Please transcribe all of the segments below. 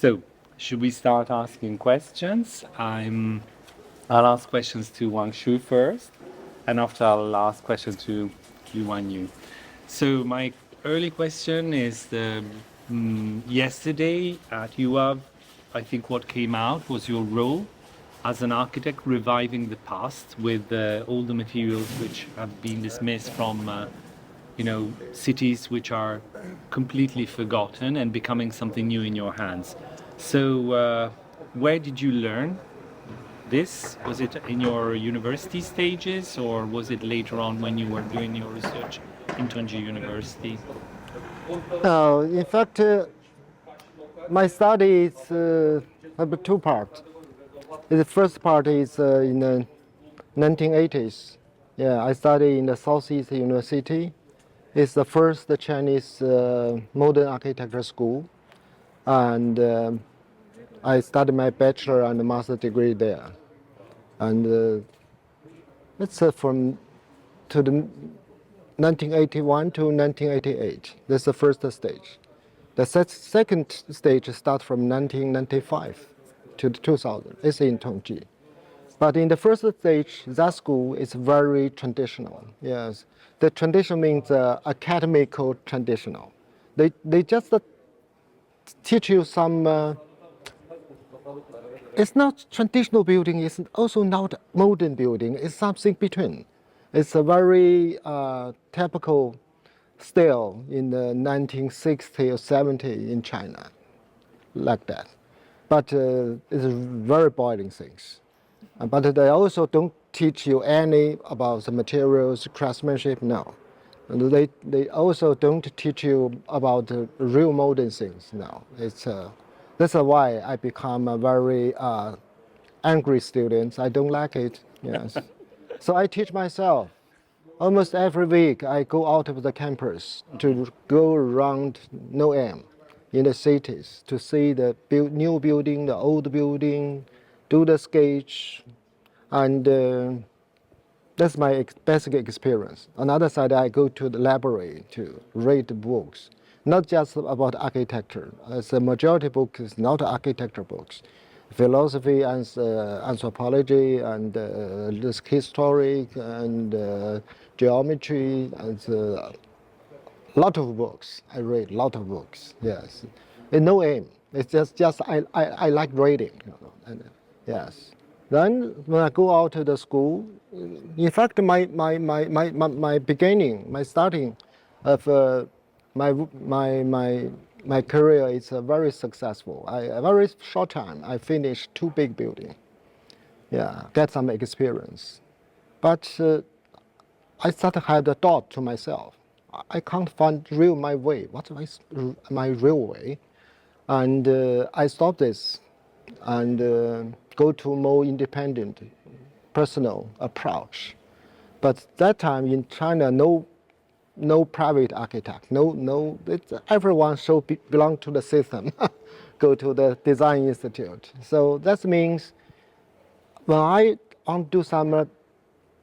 So, should we start asking questions? I'll ask questions to Wang Shu first, and after I'll ask questions to Yuan Yu. So my early question is yesterday at UAV, I think what came out was your role as an architect reviving the past with all the materials which have been dismissed from cities which are completely forgotten and becoming something new in your hands. So where did you learn this? Was it in your university stages or was it later on when you were doing your research in Tunji University? In fact, my study is have two parts. The first part is in the 1980s. Yeah, I studied in the Southeast University. It's the first Chinese modern architecture school, and I studied my bachelor and master degree there. And it's from to the 1981 to 1988. That's the first stage. The second stage starts from 1995 to 2000. It's in Tongji. But in the first stage, that school is very traditional. Yes, the tradition means academical traditional. They just teach you some. It's not traditional building. It's also not modern building. It's something between. It's a very typical style in the 1960 or 70 in China, like that. But it's very boring things. But they also don't teach you any about the materials, craftsmanship, no. And they also don't teach you about the real modern things, no. That's why I become a very angry student. I don't like it, yes. So I teach myself. Almost every week I go out of the campus to go around Noam in the cities to see the new building, the old building, do the sketch, and that's my basic experience. On the other side, I go to the library to read books, not just about architecture. The majority books is not architecture books, philosophy and anthropology and history and geometry and a lot of books. I read a lot of books. Yes, with no aim. It's just I like reading. And, yes. Then when I go out to the school, in fact, my beginning, my starting of my career is very successful. A very short time, I finished 2 big buildings. Yeah, get some experience. But I started had a thought to myself. I can't find my way. What is my real way? And I stopped this and go to more independent, personal approach. But that time in China, no private architect, everyone should belong to the system, go to the design institute. So that means when I want to do some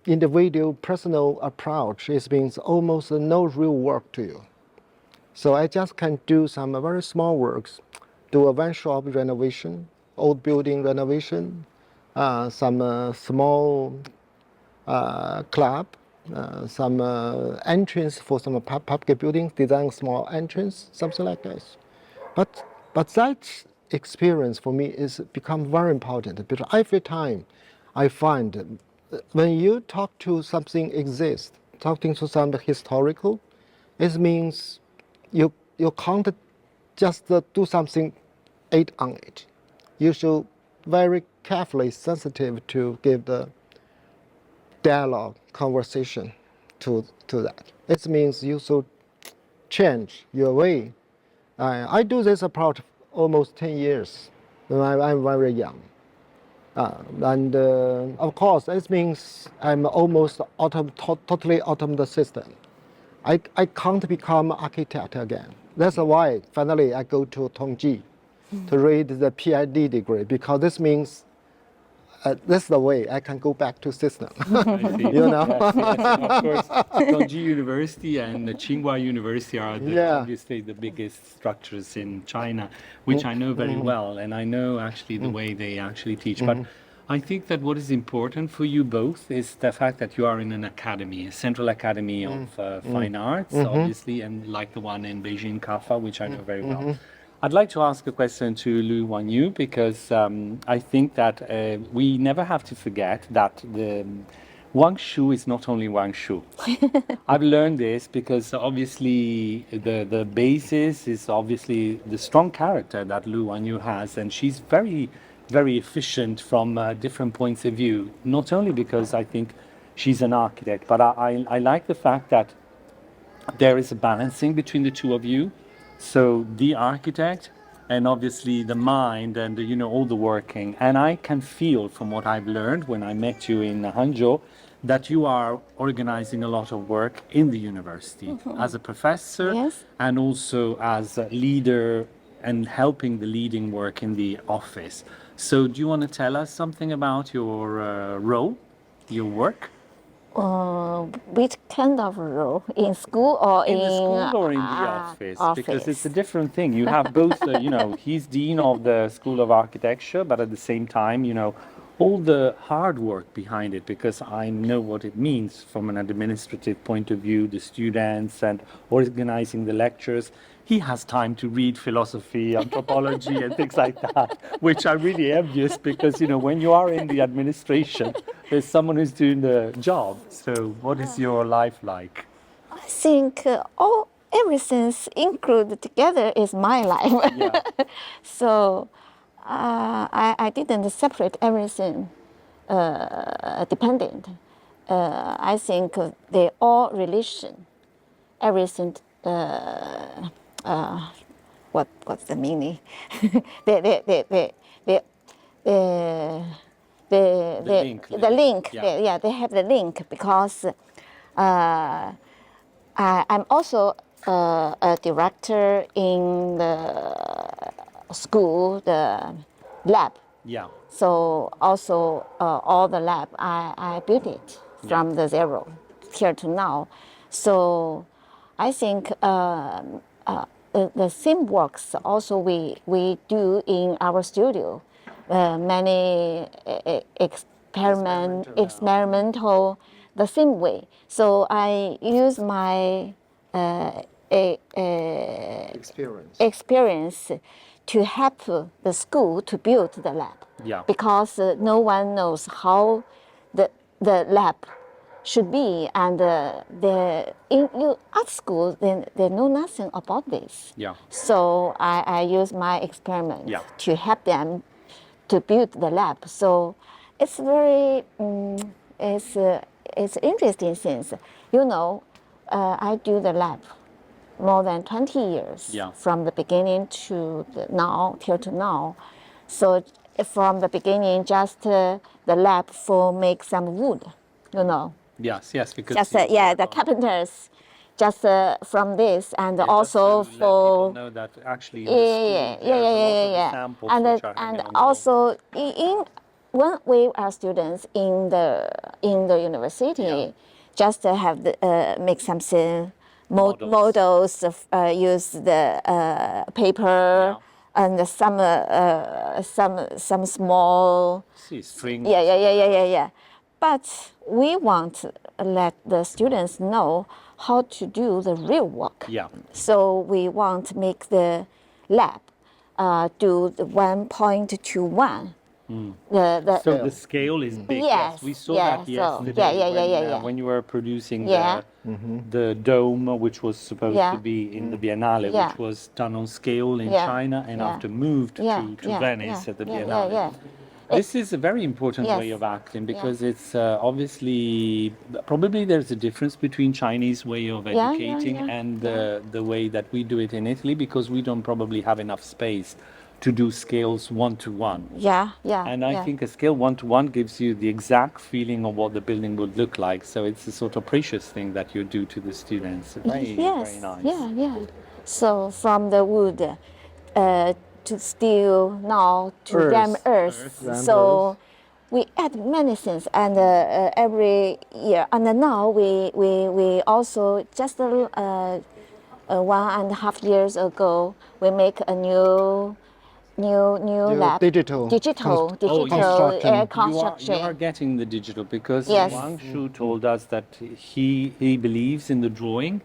individual personal approach, it means almost no real work to you. So I just can do some very small works, do a one shop renovation, old building renovation, some small club, some entrance for some public buildings, design small entrance, something like this. But that experience for me is become very important because every time I find when you talk to something exist, talking to something historical, it means you can't just do something aid on it. You should very carefully sensitive to give the dialogue, conversation to that. It means you should change your way. I do this approach almost 10 years when I'm very young. And of course, it means I'm almost totally out of the system. I can't become architect again. That's why finally I go to Tongji to read the PhD degree, because this means That's the way I can go back to system. I see. You know? Yes, yes. And of course, Tongji University and the Tsinghua University are Yeah. obviously the biggest structures in China, which I know very well, and I know actually the way they actually teach. But I think that what is important for you both is the fact that you are in an academy, a central academy of fine arts, obviously, and like the one in Beijing, Kafa, which I know very well. I'd like to ask a question to Lu Wanyu because I think that we never have to forget that the Wangshu is not only Wangshu. I've learned this because obviously the basis is obviously the strong character that Lu Wanyu has, and she's very, very efficient from different points of view. Not only because I think she's an architect, but I like the fact that there is a balancing between the two of you. So the architect and obviously the mind and all the working. And I can feel from what I've learned when I met you in Hangzhou that you are organizing a lot of work in the university as a professor Yes. and also as a leader and helping the leading work in the office. So do you want to tell us something about your role, your work? Which kind of role in school or In the school or in the office? Because it's a different thing. You have both, he's dean of the School of Architecture, but at the same time, all the hard work behind it, because I know what it means from an administrative point of view, the students and organizing the lectures. He has time to read philosophy, anthropology, and things like that, which I'm really envious because, when you are in the administration, there's someone who's doing the job. So, what is your life like? I think everything included together is my life. Yeah. So I didn't separate everything dependent. I think they all relation. Everything. What's the meaning? they link. The link. Yeah. They have the link because I'm also a director in the school, the lab. Yeah. So also all the lab, I built it from the zero here to now. So I think the same works also we do in our studio. Many experimental the same way. So I use my experience to help the school to build the lab. Yeah. Because no one knows how the lab should be, and in art school they know nothing about this. Yeah. So I use my experiment Yeah. to help them to build the lab. So it's very it's interesting things. I do the lab more than 20 years. Yeah. From the beginning to till to now. So from the beginning, just the lab for make some wood, Yes, because just the carpenters, just from this, and also just to let for people know that actually in the school, there's a lot of examples which are hanging on the wall. also when we are students in the university, just have make something models use the paper. Yeah. And some small String. yeah. But we want to let the students know how to do the real work. Yeah. So we want to make the lab do the 1.21. So the scale is big. Yes, We saw yeah, that so, yesterday when you were producing the dome, which was supposed to be in the Biennale, Yeah. which was done on scale in China and after moved to Venice at the Biennale. This is a very important way of acting because it's obviously probably there's a difference between Chinese way of educating and the way that we do it in Italy because we don't probably have enough space to do scales 1-to-1. And I think a scale 1-to-1 gives you the exact feeling of what the building would look like. So it's a sort of precious thing that you do to the students. Very nice. Yeah. So from the wood to steel now to ram earth. So we add many things, and every year. And now we also just 1.5 years ago we make a new lab, digital digital Oh, you, construction. construction. you are getting the digital because Yes. Wang Shu told us that he believes in the drawing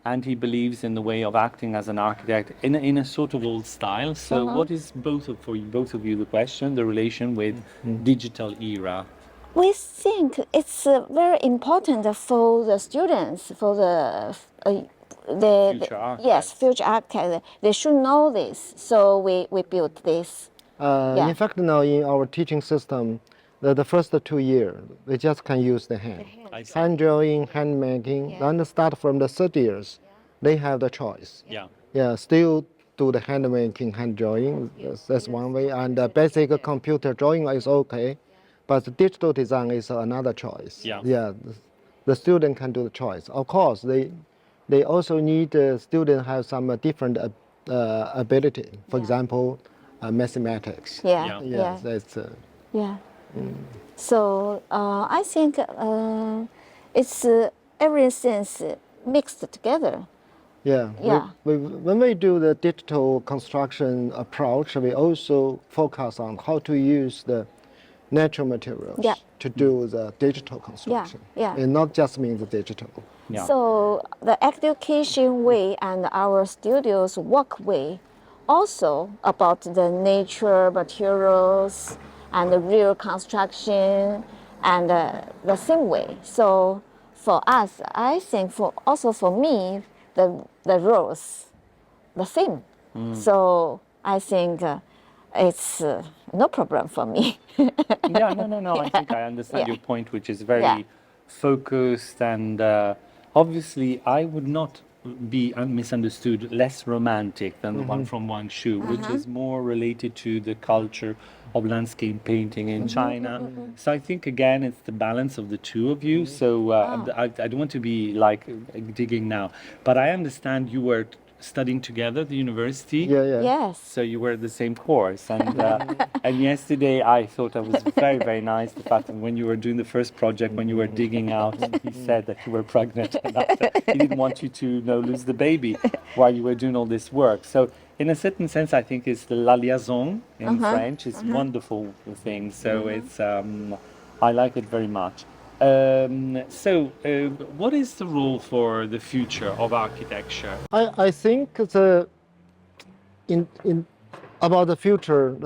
and he believes in the way of acting as an architect in a sort of old style. So what is both of you the question, the relation with digital era? We think it's very important for the students, for the Future architects. yes, future architects. They should know this. So we built this. Yeah. In fact, now in our teaching system, the first 2 years, they just can use the hand. I see. Hand drawing, hand making. Then start from the third years, they have the choice. Yeah. Yeah, still do the hand making, hand drawing. That's one way. And basic computer drawing is okay, but the digital design is another choice. Yeah. Yeah, the student can do the choice. Of course, they also need students have some different ability. For example, mathematics. Yeah. Yeah. Yes, Yeah. that's. Yeah. So I think it's everything's mixed together. Yeah. Yeah. When we do the digital construction approach, we also focus on how to use the natural materials Yeah. to do the digital construction. yeah. And not just mean the digital. Yeah. So the education way and our studio's work way also about the nature materials and the real construction and the same way. So for us, I think for me, the roles the same. So I think it's no problem for me. Yeah, no. I think I understand your point, which is very Yeah. focused and obviously I would not be misunderstood less romantic than the one from Wang Shu, which is more related to the culture of landscape painting in China. So I think again it's the balance of the two of you. So I don't want to be like digging now, but I understand you were studying together at the university. Yeah, yeah. Yes. So you were at the same course, and yesterday I thought it was very nice the fact that when you were doing the first project, when you were digging out, he said that you were pregnant, and after, he didn't want you to lose the baby while you were doing all this work. So in a certain sense, I think it's la liaison in French. It's a wonderful thing. So it's I like it very much. What is the role for the future of architecture? I think in about the future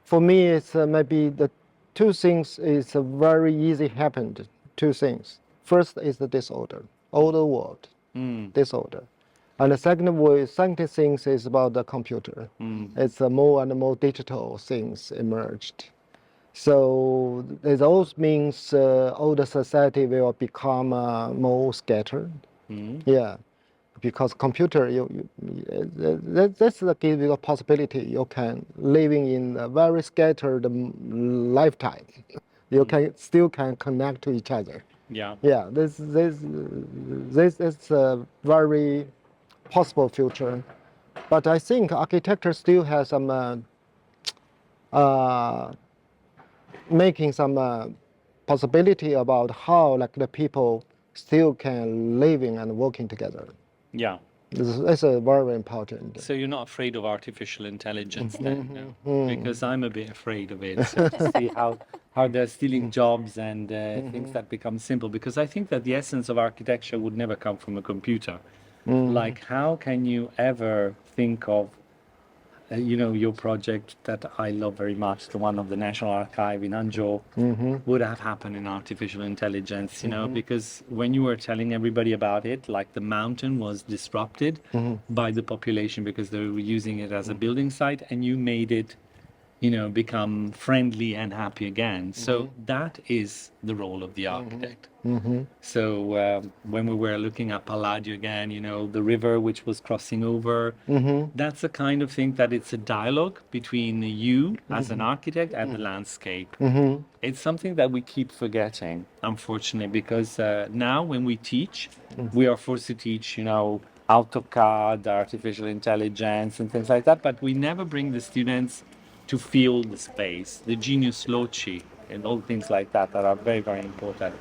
for me is maybe the two things is very easy happened. Two things. First is the disorder, older world, disorder. And the second thing is about the computer. It's more and more digital things emerged. So it also means older society will become more scattered. Yeah, because computer, that's the give you a possibility. You can living in a very scattered lifetime. You still can connect to each other. Yeah. Yeah, this is a very possible future, but I think architecture still has some making some possibility about how like the people still can living and working together. Yeah. This is very important. So you're not afraid of artificial intelligence then, no? Because I'm a bit afraid of it. So to see how they're stealing jobs and things that become simple. Because I think that the essence of architecture would never come from a computer. Like, how can you ever think of, your project that I love very much, the one of the National Archive in Hangzhou, would have happened in artificial intelligence, because when you were telling everybody about it, like the mountain was disrupted by the population because they were using it as a building site, and you made it, become friendly and happy again. So that is the role of the architect. So when we were looking at Palladio again, the river which was crossing over, that's the kind of thing that it's a dialogue between you as an architect and the landscape. It's something that we keep forgetting, unfortunately, because now when we teach, we are forced to teach, AutoCAD, artificial intelligence and things like that, but we never bring the students to feel the space, the genius loci, and all things like that are very, very important.